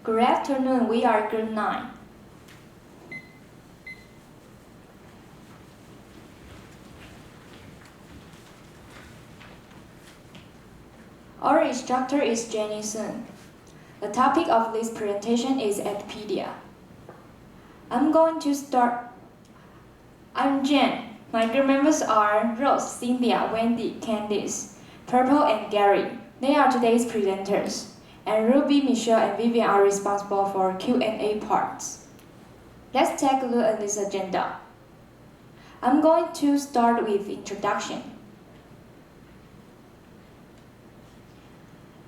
Good afternoon, we are grade 9. Our instructor is Jenny Sun. The topic of this presentation is Wikipedia. I'm going to start. I'm Jen. My group members are Rose, Cynthia, Wendy, Candice, Purple, and Gary. They are today's presenters. And Ruby, Michelle, and Vivian are responsible for Q&A parts. Let's take a look at this agenda. I'm going to start with introduction.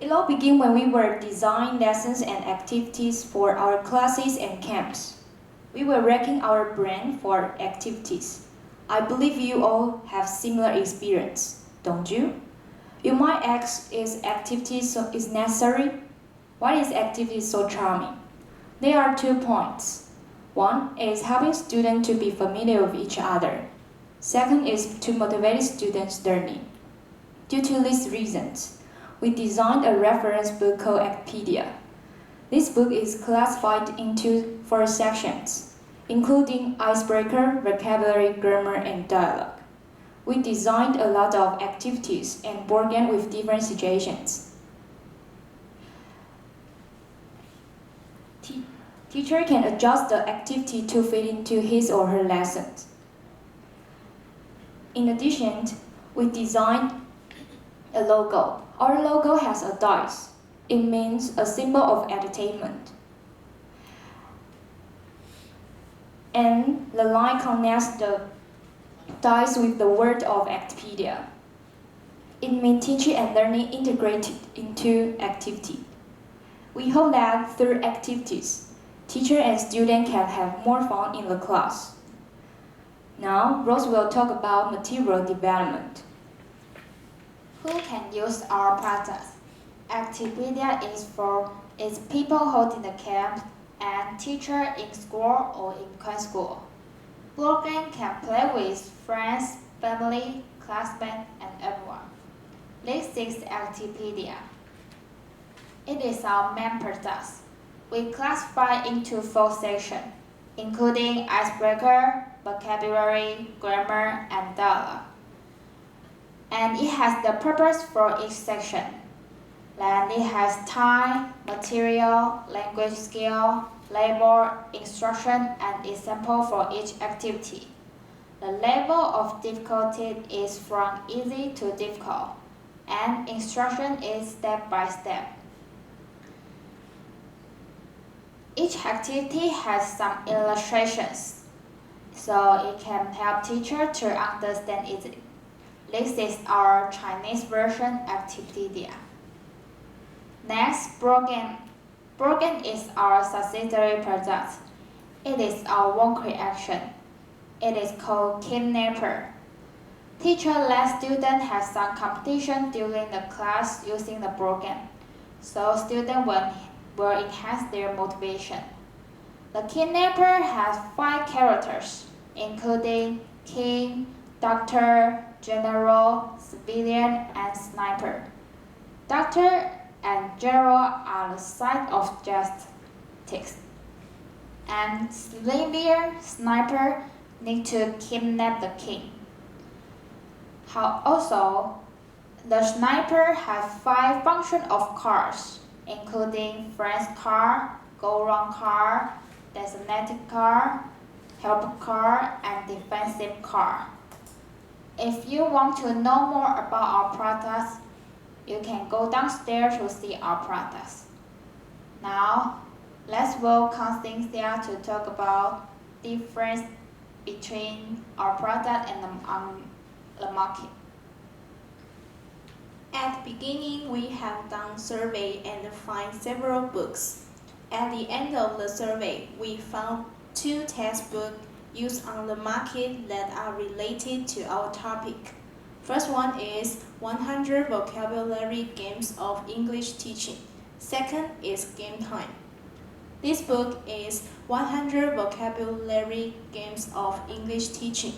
It all began when we were designing lessons and activities for our classes and camps. We were racking our brain for activities. I believe you all have similar experience, don't you? You might ask, is activity is necessary? Why is activity so charming? There are 2 points. One is helping students to be familiar with each other. Second is to motivate students' learning. Due to these reasons, we designed a reference book called Wikipedia. This book is classified into 4 sections, including icebreaker, vocabulary, grammar, and dialogue. We designed a lot of activities and board games with different situations. Teacher can adjust the activity to fit into his or her lessons. In addition, we designed a logo. Our logo has a dice. It means a symbol of entertainment. And the line connects the dice with the word of Wikipedia. It means teaching and learning integrated into activity. We hope that through activities, teacher and student can have more fun in the class. Now, Rose will talk about material development. Who can use our process? Wikipedia is for its people holding the camp and teacher in school or in school. Program can play with friends, family, classmates, and everyone. This is Wikipedia. It is our main process. We classify into 4 sections, including icebreaker, vocabulary, grammar, and dialogue. And it has the purpose for each section. Then it has time, material, language skill, label, instruction, and example for each activity. The level of difficulty is from easy to difficult, and instruction is step by step. Each activity has some illustrations, so it can help teacher to understand easily. This is our Chinese version Wikipedia. Next, program. Program is our subsidiary project. It is our own creation. It is called Kidnapper. Teacher let students have some competition during the class using the program, so students will enhance their motivation. The Kidnapper has 5 characters, including king, doctor, general, civilian, and sniper. Doctor and general are the side of justice, and civilian sniper need to kidnap the king. Also, the sniper has 5 functions of cars, including friends car, go-round car, designated car, help car, and defensive car. If you want to know more about our process, you can go downstairs to see our process. Now, let's welcome Cynthia to talk about difference between our product and the market. At the beginning, we have done survey and find several books. At the end of the survey, we found 2 textbooks used on the market that are related to our topic. First one is 100 Vocabulary Games of English Teaching. Second is Game Time. This book is 100 Vocabulary Games of English Teaching.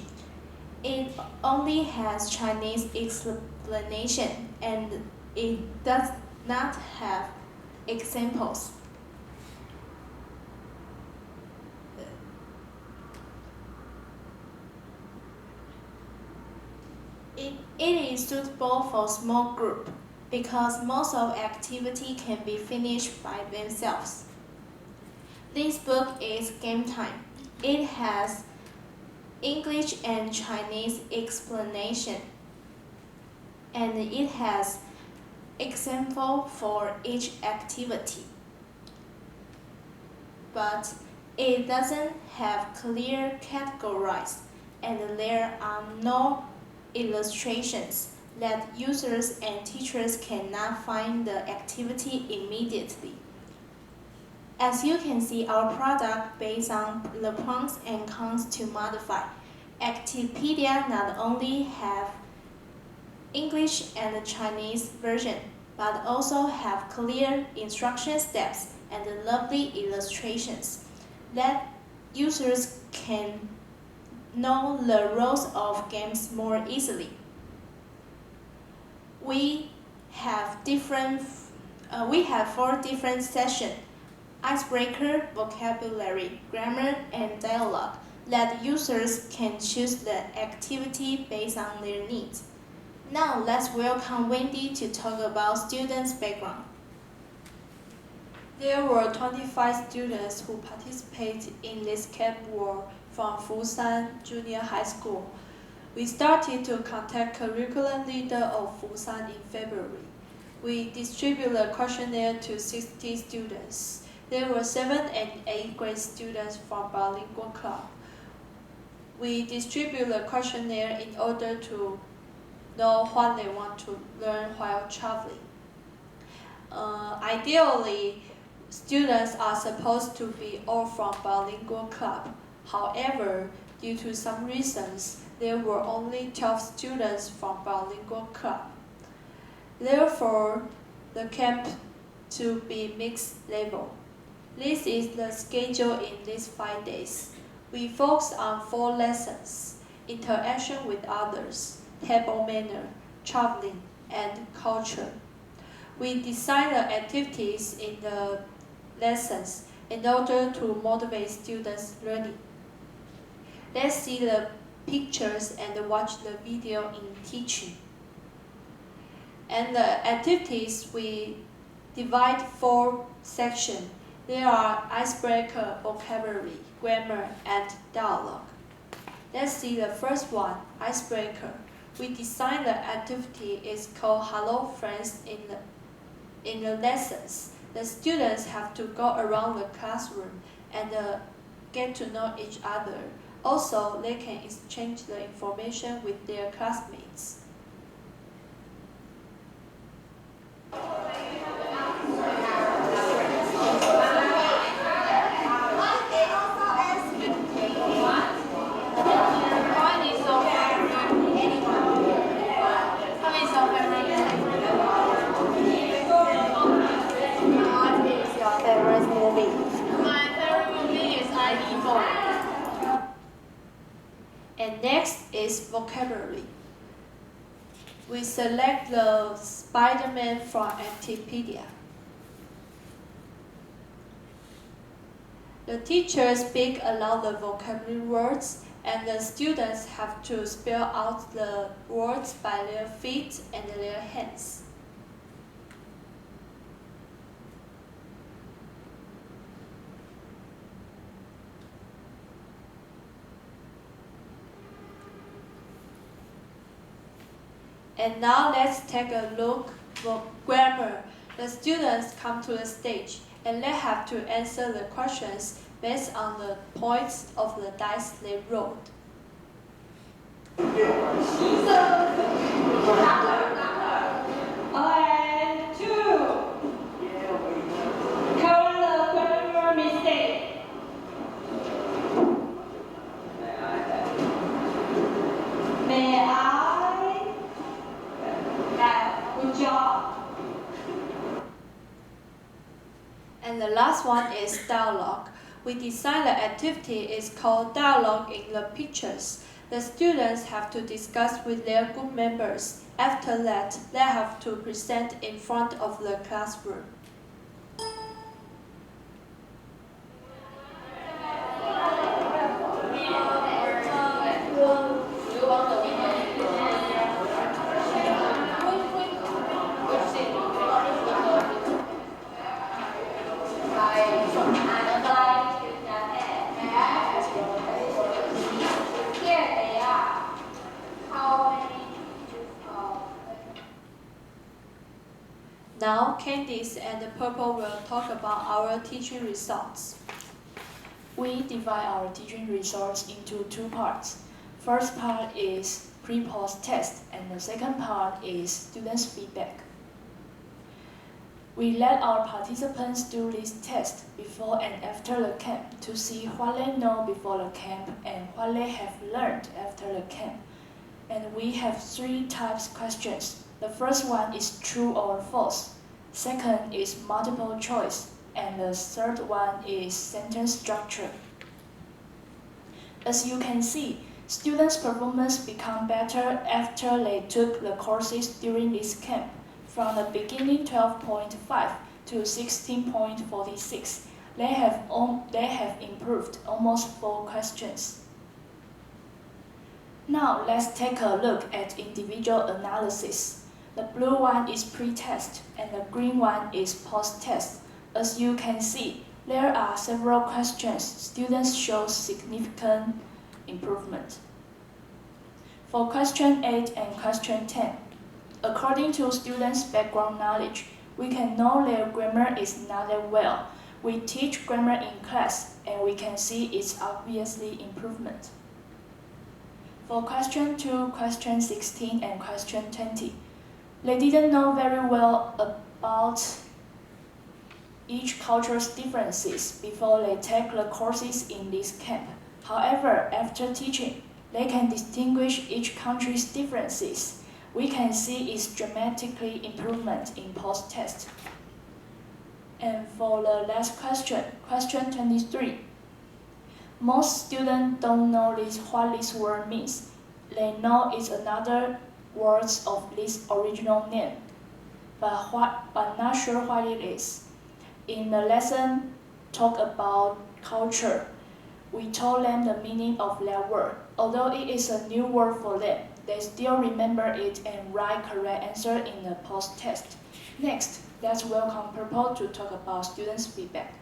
It only has Chinese explanation and it does not have examples. It is suitable for small group because most of activity can be finished by themselves. This book is Game Time. It has English and Chinese explanation, and it has example for each activity. But it doesn't have clear categories, and there are no illustrations that users and teachers cannot find the activity immediately. As you can see, our product based on the pros and cons to modify. Actipedia not only have English and Chinese version, but also have clear instruction steps and lovely illustrations that users can know the rules of games more easily. We have 4 different sessions: icebreaker, vocabulary, grammar, and dialogue, that users can choose the activity based on their needs. Now let's welcome Wendy to talk about students' background. There were 25 students who participated in this camp were from Fusan Junior High School. We started to contact curriculum leader of Fusan in February. We distributed a questionnaire to 60 students. There were 7th and 8th grade students from bilingual club. We distributed a questionnaire in order to know what they want to learn while traveling. Ideally, students are supposed to be all from bilingual club. However, due to some reasons, there were only 12 students from bilingual club. Therefore, the camp to be mixed level. This is the schedule in these 5 days. We focus on 4 lessons: interaction with others, table manner, traveling, and culture. We design the activities in the lessons in order to motivate students' learning. Let's see the pictures and watch the video in teaching. And the activities, we divide 4 sections. There are icebreaker, vocabulary, grammar, and dialogue. Let's see the first one, icebreaker. We designed the activity is called Hello Friends in the lessons. The students have to go around the classroom and get to know each other. Also, they can exchange the information with their classmates. And next is vocabulary. We select the Spider-Man from Actipedia. The teacher speaks aloud the vocabulary words, and the students have to spell out the words by their feet and their hands. And now let's take a look for grammar. The students come to the stage and they have to answer the questions based on the points of the dice they rolled. And 2. Cover the grammar mistake. May I? Good job. And the last one is dialogue. We designed the activity is called dialogue in the pictures. The students have to discuss with their group members. After that, they have to present in front of the classroom. I'm applying to Japan. May I ask your questions? Here they are. How many teachers are? Now, Candice and Purple will talk about our teaching results. We divide our teaching results into two parts. First part is pre-post test and the second part is students' feedback. We let our participants do this test before and after the camp to see what they know before the camp and what they have learned after the camp. And we have 3 types questions. The first one is true or false. Second is multiple choice. And the third one is sentence structure. As you can see, students' performance become better after they took the courses during this camp. From the beginning 12.5 to 16.46, they have improved almost 4 questions. Now let's take a look at individual analysis. The blue one is pre-test and the green one is post-test. As you can see, there are several questions students show significant improvement. For question 8 and question 10, according to students' background knowledge, we can know their grammar is not that well. We teach grammar in class and we can see it's obviously improvement. For question 2, question 16 and question 20, they didn't know very well about each culture's differences before they take the courses in this camp. However, after teaching, they can distinguish each country's differences. We can see its dramatically improvement in post-test. And for the last question, question 23. Most students don't know what this word means. They know it's another word of this original name, but not sure what it is. In the lesson talk about culture, we told them the meaning of that word. Although it is a new word for them, they still remember it and write correct answer in the post-test. Next, let's welcome Purple to talk about students' feedback.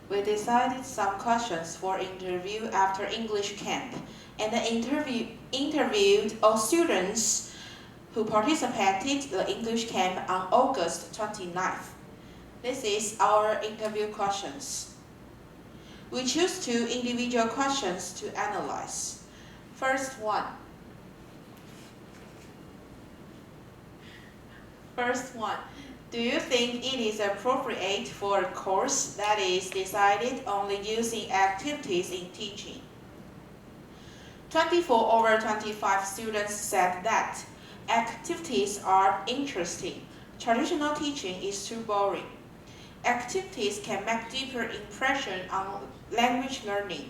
We decided some questions for interview after English camp and interviewed all students who participated in the English camp on August 29th. This is our interview questions. We choose 2 individual questions to analyze. First one, do you think it is appropriate for a course that is decided only using activities in teaching? 24 over 25 students said that activities are interesting. Traditional teaching is too boring. Activities can make deeper impression on language learning.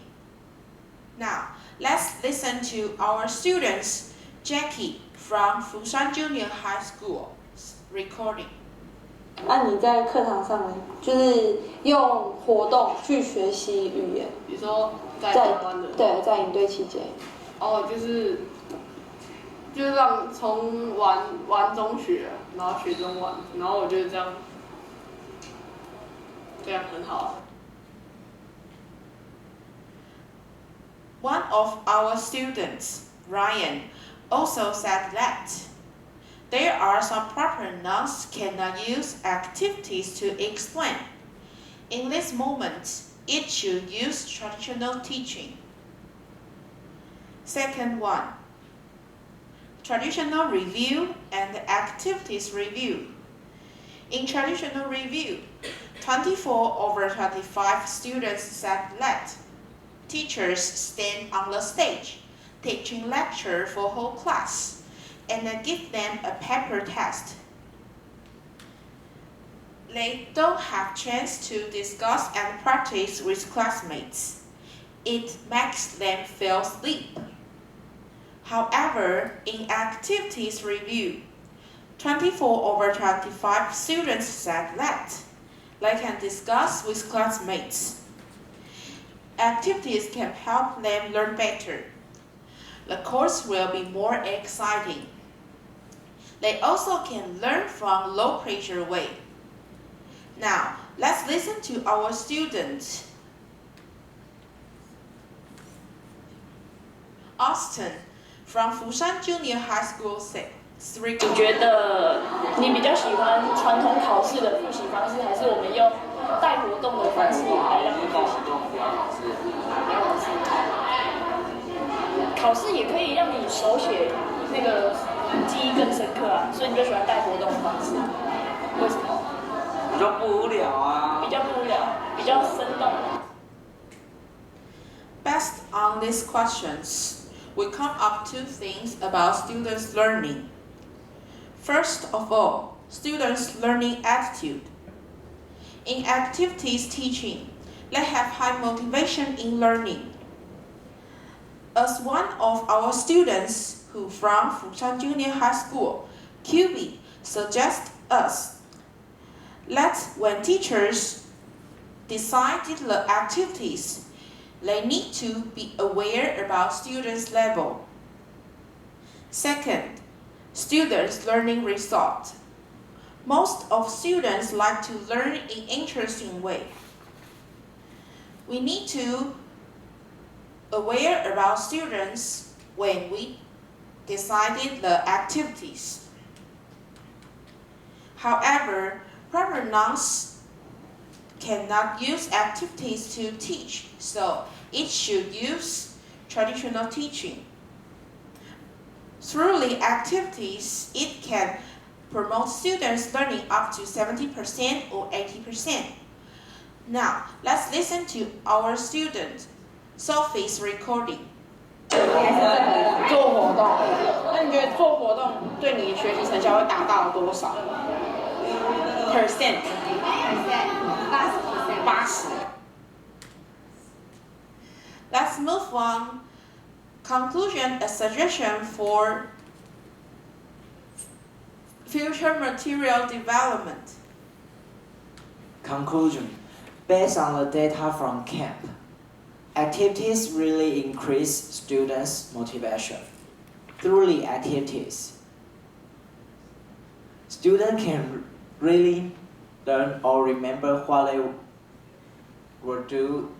Now, let's listen to our students, Jackie from Fushan Junior High School recording. 那你在课堂上呢，就是用活动去学习语言。你说在台湾的？对，在营队期间。哦，就是让从玩中学，然后学中玩，然后我觉得这样很好。One of our students, Ryan, also said that there are some proper nouns cannot use activities to explain. In this moment, it should use traditional teaching. Second one, traditional review and activities review. In traditional review, 24 over 25 students said that teachers stand on the stage, teaching lecture for whole class, and give them a paper test. They don't have chance to discuss and practice with classmates. It makes them feel asleep. However, in activities review, 24 over 25 students said that they can discuss with classmates. Activities can help them learn better. The course will be more exciting. They also can learn from low-pressure way. Now, let's listen to our student. Austin from Fushan Junior High School 6. 你觉得你比较喜欢传统考试的复习方式，还是我们用带活动的方式来让你复习？考试也可以让你手写那个记忆更深刻啊，所以你就喜欢带活动的方式。为什么？比较不无聊啊。比较不无聊，比较生动。Based on these questions, we come up two things about students' learning. First of all, students' learning attitude. In activities teaching, they have high motivation in learning. As one of our students who from Fushan Junior High School, QB, suggests us that when teachers decided the activities, they need to be aware about students' level. Second, students' learning result. Most of students like to learn in interesting way. We need to aware about students when we decided the activities. However, proper nouns cannot use activities to teach, so it should use traditional teaching. Through the activities, it can promote students' learning up to 70% or 80%. Now, let's listen to our student, Sophie's recording. 做活动，那你觉得做活动对你学习成效会达到多少 ？percent？ 80%。Let's move on. Conclusion, a suggestion for future material development. Conclusion. Based on the data from camp, activities really increase students' motivation. Through the activities, students can really learn or remember what they will do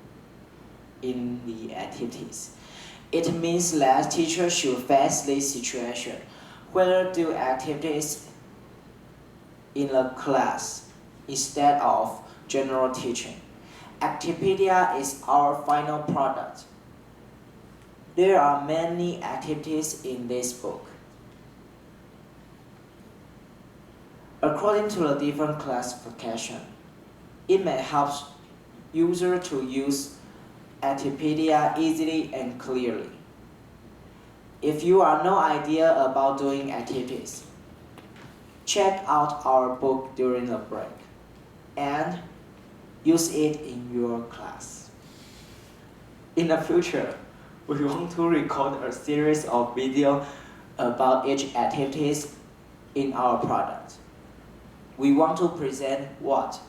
in the activities. It means that teachers should face this situation, whether do activities in the class instead of general teaching. Actipedia is our final product. There are many activities in this book. According to the different classification, it may help users to use Actipedia easily and clearly. If you have no idea about doing activities, check out our book during the break and use it in your class. In the future, we want to record a series of videos about each activities in our product. We want to present what,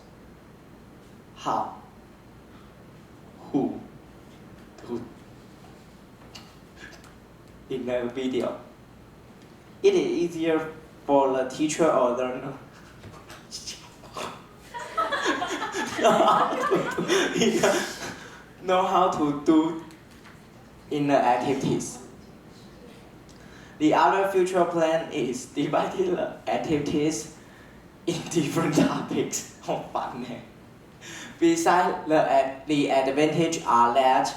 how, who, in the video. It is easier for the teacher or learner know how to do in the activities. The other future plan is dividing the activities in different topics. Fun. Besides, the advantage are that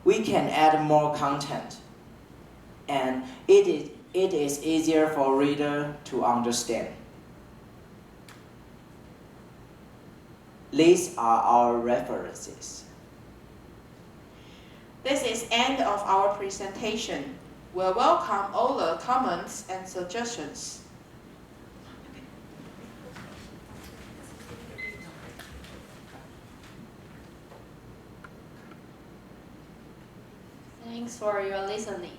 we can add more content, and it is easier for reader to understand. These are our references. This is end of our presentation. We'll welcome all the comments and suggestions. Thanks for your listening.